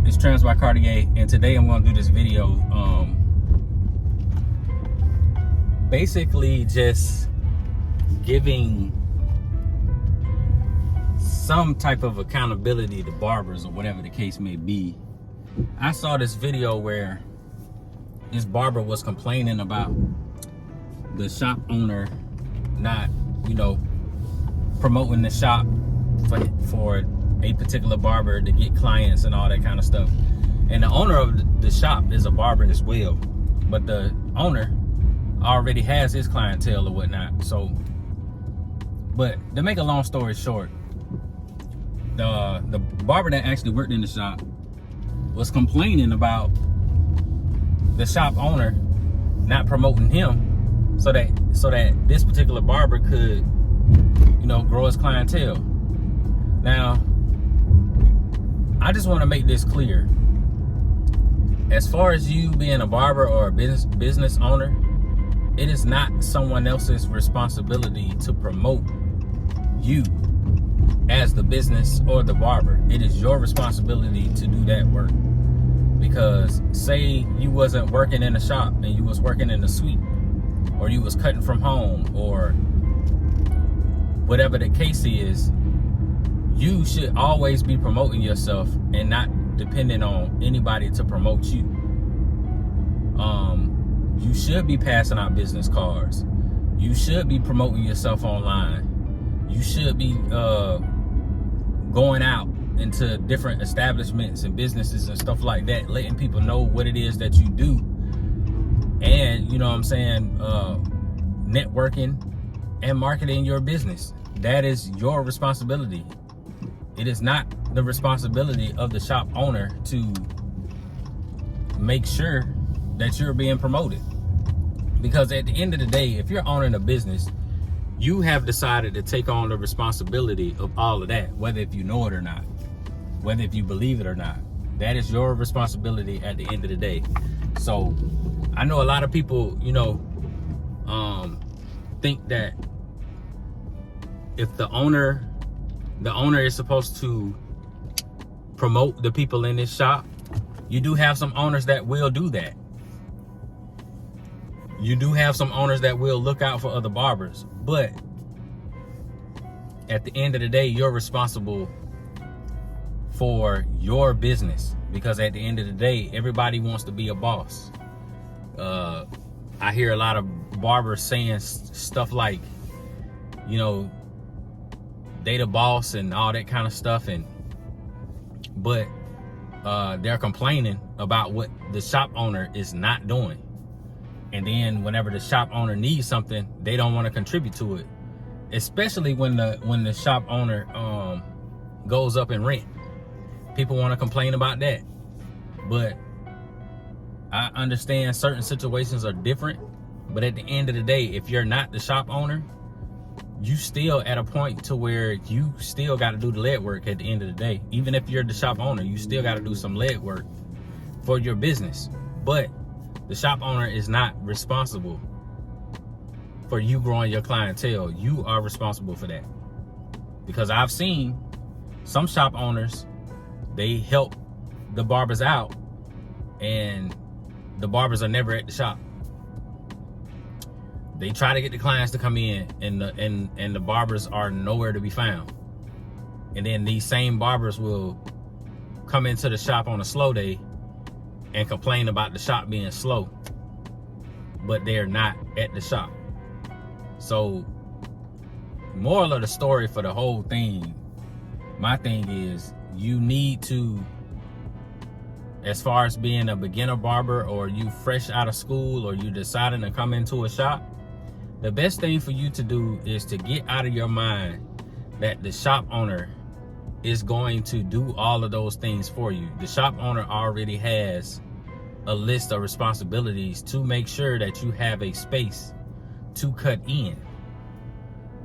It's Trans by Cartier, and today I'm going to do this video basically just giving some type of accountability to barbers or whatever the case may be. I saw this video where this barber was complaining about the shop owner not, promoting the shop for a particular barber to get clients and all that kind of stuff. And the owner of the shop is a barber as well, but the owner already has his clientele or whatnot. So, but to make a long story short, the barber that actually worked in the shop was complaining about the shop owner not promoting him so that this particular barber could, grow his clientele. Now, I just want to make this clear. As far as you being a barber or a business owner, it is not someone else's responsibility to promote you as the business or the barber. It is your responsibility to do that work. Because say you wasn't working in a shop and you was working in a suite, or you was cutting from home, or whatever the case is, you should always be promoting yourself and not depending on anybody to promote you. You should be passing out business cards. You should be promoting yourself online. You should be going out into different establishments and businesses and stuff like that, letting people know what it is that you do. And, networking and marketing your business. That is your responsibility. It is not the responsibility of the shop owner to make sure that you're being promoted. Because at the end of the day, if you're owning a business, you have decided to take on the responsibility of all of that, whether if you know it or not, whether if you believe it or not. That is your responsibility at the end of the day. So I know a lot of people, think that if the owner is supposed to promote the people in this shop, you do have some owners that will do that. You do have some owners that will look out for other barbers, but at the end of the day, you're responsible for your business, because at the end of the day, everybody wants to be a boss. I hear a lot of barbers saying stuff like, they the boss and all that kind of stuff, but they're complaining about what the shop owner is not doing. And then whenever the shop owner needs something, they don't want to contribute to it, especially when the shop owner goes up in rent. People want to complain about that. But I understand certain situations are different, but at the end of the day, if you're not the shop owner, you still at a point to where you still got to do the lead work at the end of the day. Even if you're the shop owner, you still got to do some lead work for your business. But the shop owner is not responsible for you growing your clientele. You are responsible for that. Because I've seen some shop owners, they help the barbers out, and the barbers are never at the shop. They try to get the clients to come in, and the barbers are nowhere to be found. And then these same barbers will come into the shop on a slow day and complain about the shop being slow, but they're not at the shop. So, moral of the story for the whole thing, my thing is, you need to, as far as being a beginner barber, or you fresh out of school, or you deciding to come into a shop, the best thing for you to do is to get out of your mind that the shop owner is going to do all of those things for you. The shop owner already has a list of responsibilities to make sure that you have a space to cut in,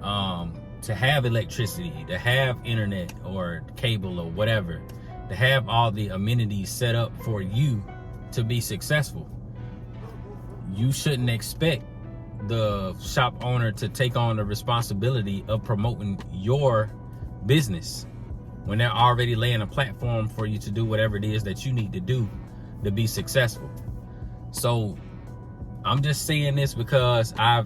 to have electricity, to have internet or cable or whatever, to have all the amenities set up for you to be successful. You shouldn't expect the shop owner to take on the responsibility of promoting your business. when they're already laying a platform for you to do whatever it is that you need to do to be successful. So I'm just saying this because I've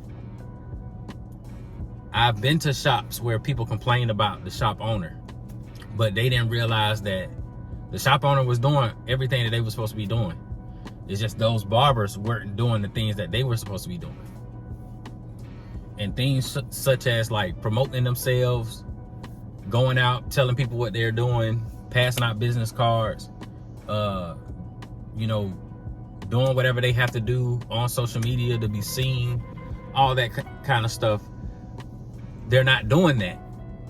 been to shops where people complain about the shop owner, but they didn't realize that the shop owner was doing everything that they were supposed to be doing. It's just those barbers weren't doing the things that they were supposed to be doing. And things such as like promoting themselves, going out, telling people what they're doing, passing out business cards, you know, doing whatever they have to do on social media to be seen, all that kind of stuff. They're not doing that.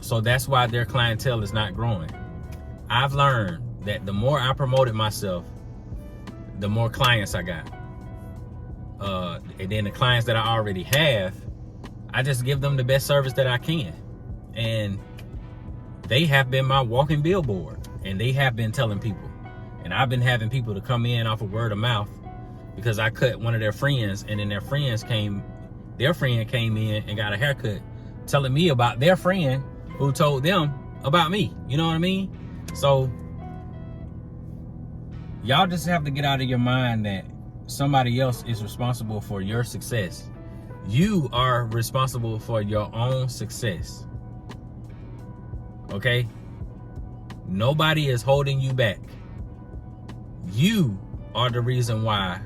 So that's why their clientele is not growing. I've learned that the more I promoted myself, the more clients I got. And then the clients that I already have, I just give them the best service that I can. And they have been my walking billboard, and they have been telling people. And I've been having people to come in off of word of mouth because I cut one of their friends, and then their friend came in and got a haircut telling me about their friend who told them about me. You know what I mean? So y'all just have to get out of your mind that somebody else is responsible for your success. You are responsible for your own success. Okay? Nobody is holding you back. You are the reason why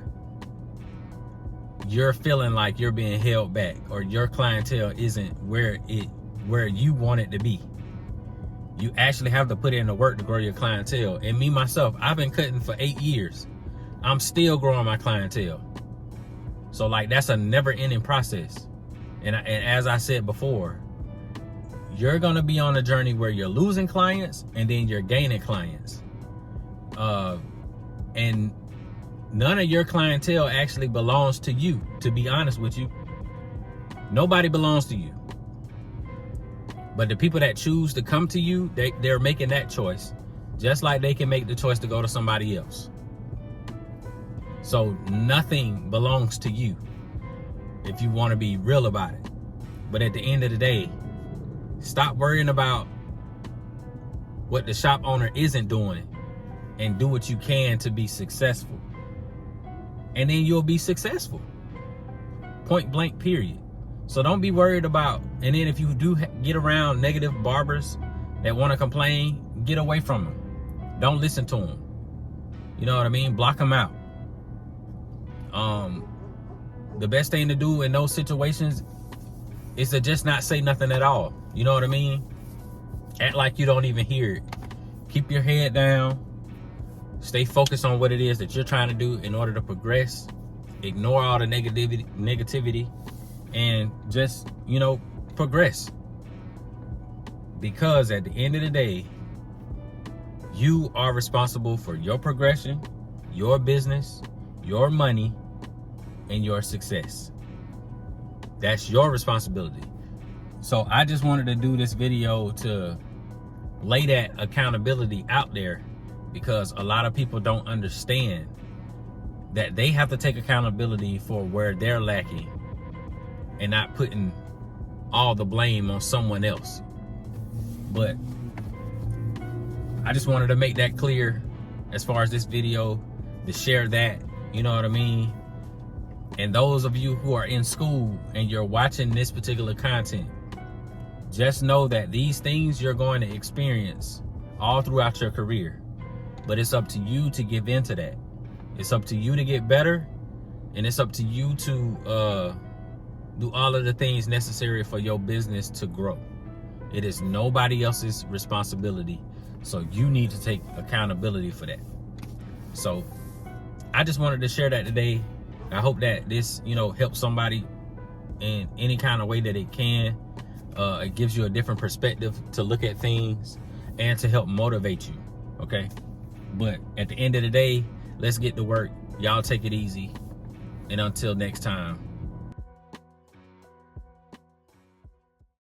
you're feeling like you're being held back, or your clientele isn't where you want it to be. You actually have to put in the work to grow your clientele. And me, myself, I've been cutting for 8 years. I'm still growing my clientele. So like, that's a never ending process. And as I said before, you're going to be on a journey where you're losing clients and then you're gaining clients. And none of your clientele actually belongs to you, to be honest with you. Nobody belongs to you. But the people that choose to come to you, they're making that choice, just like they can make the choice to go to somebody else. So nothing belongs to you, if you want to be real about it. But at the end of the day, stop worrying about what the shop owner isn't doing and do what you can to be successful. And then you'll be successful. Point blank, period. So don't be worried about, and then if you do get around negative barbers that want to complain, get away from them. Don't listen to them. You know what I mean? Block them out. The best thing to do in those situations is to just not say nothing at all. You know what I mean? Act like you don't even hear it. Keep your head down. Stay focused on what it is that you're trying to do in order to progress. Ignore all the negativity and just, you know, progress. Because at the end of the day, you are responsible for your progression, your business, your money, and your success. That's your responsibility. So I just wanted to do this video to lay that accountability out there, because a lot of people don't understand that they have to take accountability for where they're lacking and not putting all the blame on someone else. But I just wanted to make that clear as far as this video, to share that, you know what I mean? And those of you who are in school and you're watching this particular content, just know that these things you're going to experience all throughout your career. But it's up to you to give into that. It's up to you to get better, and it's up to you to do all of the things necessary for your business to grow. It is nobody else's responsibility, so you need to take accountability for that. So I just wanted to share that today. I hope that this, you know, helps somebody in any kind of way that it can. It gives you a different perspective to look at things and to help motivate you, okay? But at the end of the day, let's get to work. Y'all take it easy. And until next time,